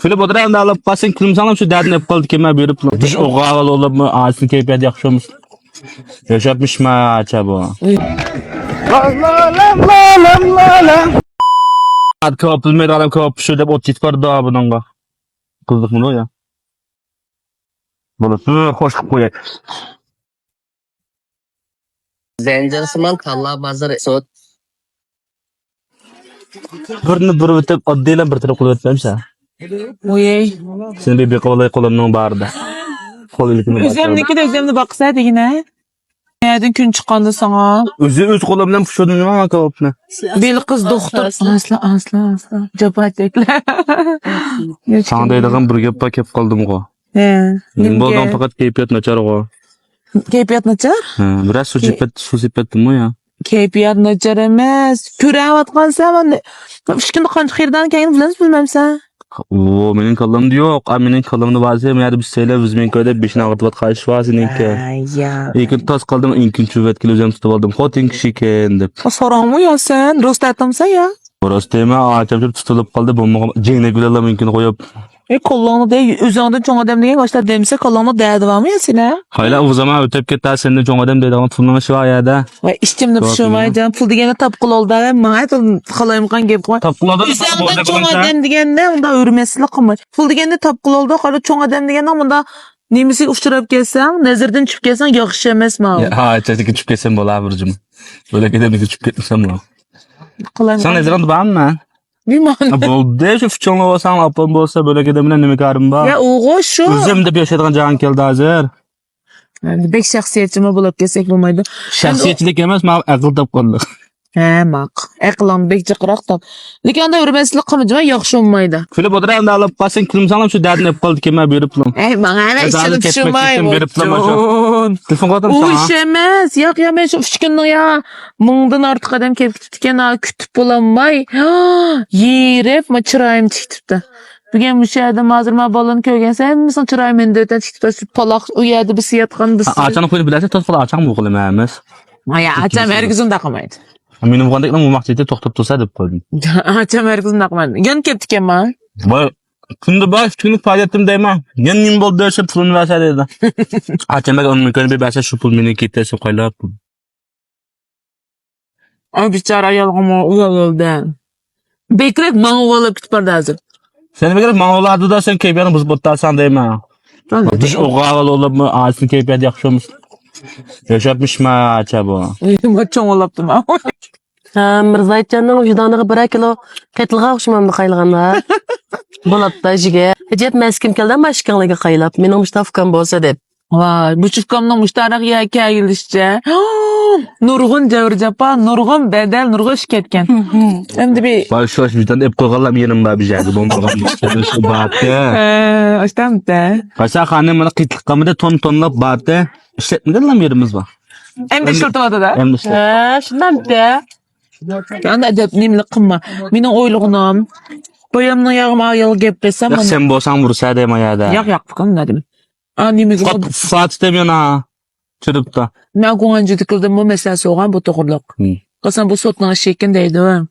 Kulüp oturayım da alıp basın külüm sanam şu derdini hep kaldı kime berip. Düş o ağal olup mu ağasını keyfiyat yakışıyormuş. Yaşatmış mı açı bu? Kapıl meydanım kapışı da ot çıkardı abi bununla. Kızdık bunu ya. Bunu hoş koyay. Zencirsiman kalla bazar sot. Birini bir bitip adıyla bir tane kulu etmemişse. Oyey. Senin bir kolay kolumdan vardı. Kol ilikini bak. Özlemdeki de özlemde baksaydı yine. Nereden gün çıkandı sana? Öz kolumdan püşürdüm ama kapını. Bel kız doktor. Asla. Capat ekle. Sana deydiğim bir gep bakıp kaldım o. He. Boldan fakat keyfiyat naçar o. Keyfiyat naçar? Biraz su sipet mi ya? Keyfiyat naçar emas. Körevatqansa ben uşkunda qancha xirdan keyin bilmemsen. O menin kalım yok. Menin kalımını bazı meğer bir şeyler bizim köyde 5 ağırtıvat karşı var seninki. Ay ya. İlk tas kaldım ilk çüvet kilo özüm tutup aldım. Hotin kişi kendi. Soramı ya sen? Rostatamsa ya. Orası tema ağaçlar tutulup kaldı. Bu cene gülela mümkün koyup. Kollarını de özünden çoğ adam diye başlar demse kollarını derdi var mı ya sene? Hayla o zaman ötep ketler senden çoğ adam dedi ama puluna şu ayada. Ve iştimde pişirmeyeceğim. Pul degene tapqıl oldu. Mahat kalayımkan gep koy. Tapqılada Özünden çoğ adam degende onda örmesli qımır. Pul degende tapqıl oldu. Qara çoğ adam degende onda nemisi uçturab kelsen, nazardan çıkıp kelsen yaxşı emas mı? Ha, çetik çıkıp ketsem bola burcum. Böyle gidip çıkıp ketmesem la. Sen nezran bağım mı? Bilmem. Boldu şu fıçonlu olsan apam bolsa böyle gidemine neme karım var. Ya oğuz şu. Özüm de yaşadığın can geldi hazır. Bek şahsiyetçime bulup kelsek bulmaydı. Şahsiyetçilik emas, ma akıl tapqanlık. He mak. Aqlam bek jiqraq tap. Lekin onda örmeslik qımıcıma yaxşı olmaydı. Kulüp oturayım da alıp basın külüm sanam şu derdini hep kaldı kime berip lan. Bana işini pişirmay. Telefon koydum O sana. iş emas. Yo'q ya men shu 3 kunni ya. Mingdan ortiq odam kelib ketgan, kutib bo'lolmay. Yerib, ma chiroyim tikibdi. Bugun bu yerda hozir men bolani ko'rgansan, hammasini chiroyim endi o'ta tikibdi. Paloq u yerda biz yotgan biz. Açanı koyup bilerse to'sqala açan bu qilib emas. Ya, acham herkes unda qilmaydi. Mening qandaylar bu maqsadda to'xtab tursa deb qo'ydim. Acham herkes unda qilmaydi. Yon kelib ekanman. Voy, kunda bosh kunlik faoliyatim deyman. Yan nim bo'ldi desa pulini bersa dedi. Açamak onun mümkün bir bersa shu pul meni ketsa qo'ylab. Ay bichara ayolg'ama uyaldi. Bekrak mang'olab kutib bordi hozir. Seni bekar mağolada da sen keyfiyatını buzub o'ttarsan deyman. Düş o ağal olup mu ağasını keyfiyat yakışıyormuş. Yaşatmış mı açı bu? Uyuma cho'ng'olabdim. Ha, Mirzaytjanning vijdoniga 1 kilo qetilga o'xshamamdi qaylaganda. Bo'latda jiga. Jep maskim keldi mashkinliga qaylab. Mening mushtafkam bo'lsa deb. Vay, bu çufkamdan müştarak ya kayılışça. Nurgun javr japa, nurgun bedel, nurgun şiketken. Hem de bir... Bak şu vicdan hep koyalım yerim var bir şeydi. Bombagan şu battı. Açtam da. Kaça hanım bana kıtlık kamida tonlap battı. İşletmeden lan yerimiz var. Hem de şurtada da. Hem de işte. Ha, shundan da. Ben de edep nimli kımma. Minin oyluğunum. Boyamın yağıma ayıl gep desem. Yak sen bolsan vursa deyim ayada. Yak bakalım ne dedim. Annemiz oldu. Fuat demiyorsun ha. Çırıp da. Ben koğancı tıkıldım bu meselesi olan bu toğurluk. Kısan bu sotluğun şeklindeydi o.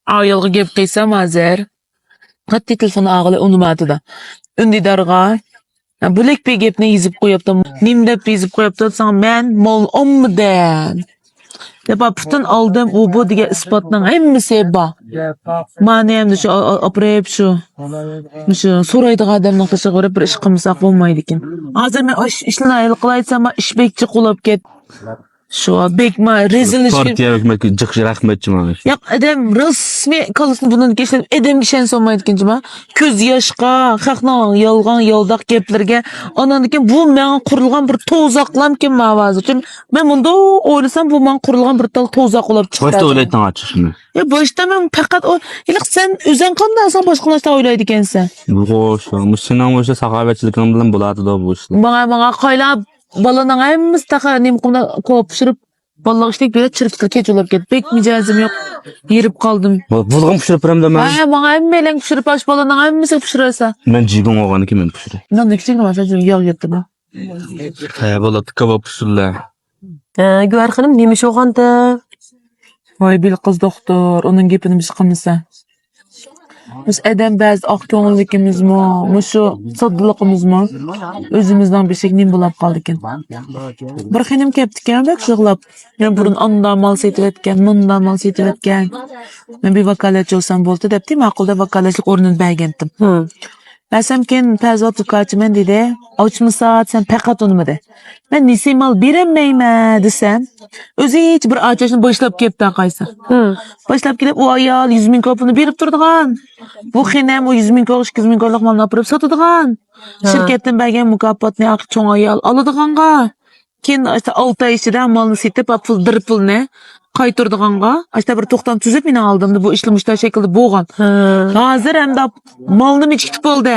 Ayılgı gep kıysam hazır. Hatta telefonu ağılı unumadı da. Ündidarga. Bülek bir gep ne yizip koyuptum. Nimdep yizip koyuptum. Sana ben mol omden. Depa bütün aldığım o bu diye ispatlan hemmisi ba. Manayam da şu aprayıp şu soraydı adamın taşı görüp bir iş kımsak olmaydı ki. Hazır ben işini ayılıklaytsam iş bekçi kulüp get. Şu bekma rezil Partiya hükümet cıkşı rahmetçim abi. Ya adam resmi kalısını bunun geçti. Adam geçen sonmaydı ki cima. Köz yaşqa, xalqning yolg'on yo'ldoq gaplarga onandikin bu men qurilgan bir to'zaqlam ki mavzu. Çünkü ben bunda o'ylasam bu men qurilgan bir to'zaq bo'lib chiqdi. Boşta o'ylaydan açı shuni. Ya boshda men faqat o iliq sen o'zing qandaysan boshqa narsa o'ylaydi ekansan. Bu xo'sh, mushundan o'sha saxovatchiligim bilan bo'ladi da bu ishlar. Bana qaylab balaning hammasi taqa nimqumda ko'p pishirib vallahi işte böyle çırptı keç olup get. Pek micazım yok. Yerip kaldım. Bulg'um pishirib biramda men. Ha, bana hemmeyle pişirip aç balana hemmesi pişirese. Men jigim olgani kim men pishirib. Ne küçük ama sadece yağ yetti bu. Ha, bo'ladi, kebab pishirlar. Ha, Güver xanım neymiş oğanda? Vay bil kız doktor. Onun gepini biz kımısa. Biz adam bəzi aq köngillikimizmi, muşu saddılıqımızmı özümüzden bir şey nim bulab qaldıkken. Bir xinim keptiken bak şığlap. Yani burun ondan mal setip etken, bundan mal setip etken. Ben bir vakaletçi olsam boldu depti, maqulda vakaletçilik ornunu bəgendim. Bəsəm ken pəzvat tukaçı mən dedi, açmısat sen pekat onu mu de. Ben nisi mal biremmeyme desem, özü hiç bir açışını başlap kepti akaysa. Başlap gelip o ayal 100 bin kopunu berip durduğun. Bu xinem o 100 bin koq, 200 bin koqluk malını apırıp satıdığın. Şirketten bəgen mukafat ne ak çoğun ayal alıdığınga. Ken işte 6 ay içiden malını setip apıl dırpıl ne qaytırdığınga. İşte bir toxtam tüzüp mene aldımdı bu işlemişler şekilde boğan. Hazır hem de malını içkitip oldu.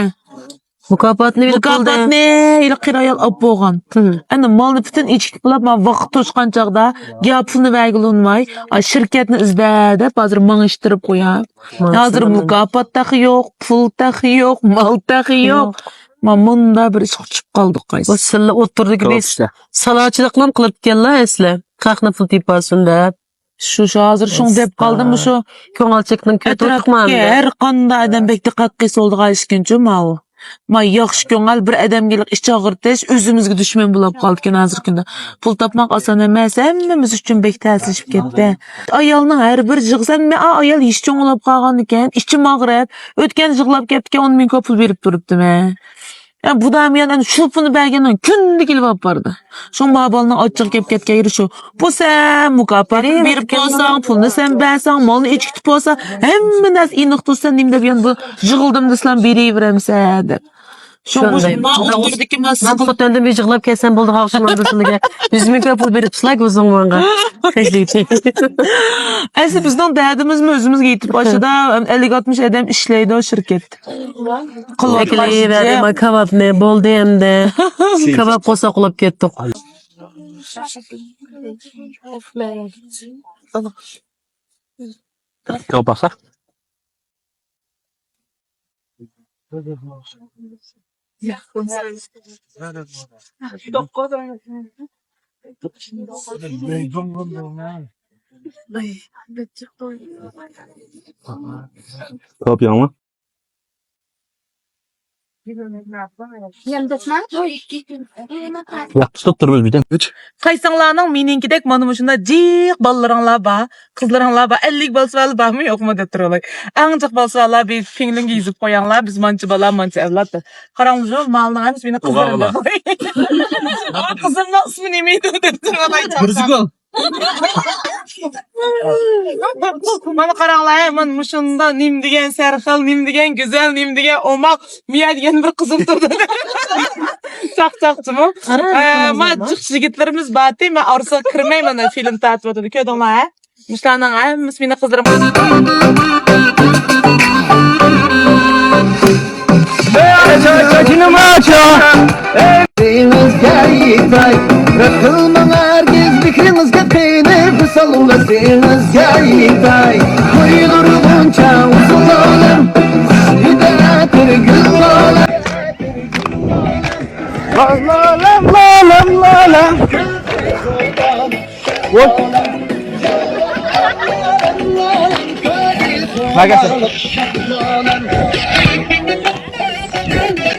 Mukafat ne bilip Mukafat oldu? ne? İli qirayal ap boğan. Ana malını bütün içkitip olab, ma vaqt toşqan çağda yapını bəgil olmay, şirketini izlədi, hazır mağıştırıp qoyar. Hazır mukafat dahi yok, pul dahi yok, mal dahi yok. Ma munda bir iş çıkıp qaldık Bu qaysı. silla oturdu ki biz salaçılıkla kılıp gella esle. Kalkna pul tipasın da. Şu hazır şun dep qaldım şu Köngalçıkның kötü etrafga her qanda adam bek diqqatqis oldu qayışkınçı ma o. Ma yaxşı köngel bir adam gelip iş çağırtış özümüzge düşman bulap qaldıken hazır kunda. Pul tapmak asan emas, hemmemiz üçün bek təsirişip ketdi. Ayalның her bir jığsan me ayal iş çoğun olap qalğan eken, işçi mağrab, ötken jığlap ketdiken 10 bin kopul berip durupdy me. Ya bu da yani şupunu bəgenen kündü gelip apardı. Şun babalının açık kep ketken yeri şu. Bu sen mukafat berip bolsan, pulunu sen bəsən, malını içkitip bolsa, hemme nas iniq tutsan nimde bir bu jığıldım desem bereyveremse dep. Şun ma oturdu ki mas Ben fotoğrafta bir jığlap kesen buldu haqşıman dışılıga. 100 bin köpül berip slag uzun vanga. Əslində bizdən dədimiz mi özümüz geytip aşıda 50-60 adam işleydi o şirket. Ekleyi verdim kebap ne boldu hem de. Kebap kosa kılıp kettik. Yok baksak. Kopya mı? Yakışık durmuş birden. Qaysanlarning meninkidek mana mushunda jiq ballariңlar bor, qizlaringlar bor, 50 bolsa bormi yo'qmi deb turarlar. Eng jiq bolsalar bir pinglinga yuzib qo'yanglar, biz mancha bola, mancha avlod. Qaranglar, malning hamisi meni qizlarim. Qizimning ismi nima edi deb turarlar. Müzikal. Mana qaranglar, men mushunda nim degan sarxil, nim degan go'zal, nim degan omoq, miya degan bir qizim turdi. Çaqçaqçımı? Ma jiq yigitlarimiz bati, men orsa kirmayman film tatib o'tadi. Ko'rdinglar, ha? Mushlarning hammasi meni qizdirim. Bırakılmam herkes fikrinizge peynir Fısalınlasınız gayday Kuyulurunca uzun oğlum Hüdadır gül oğlum Lalam lalam lalam Bak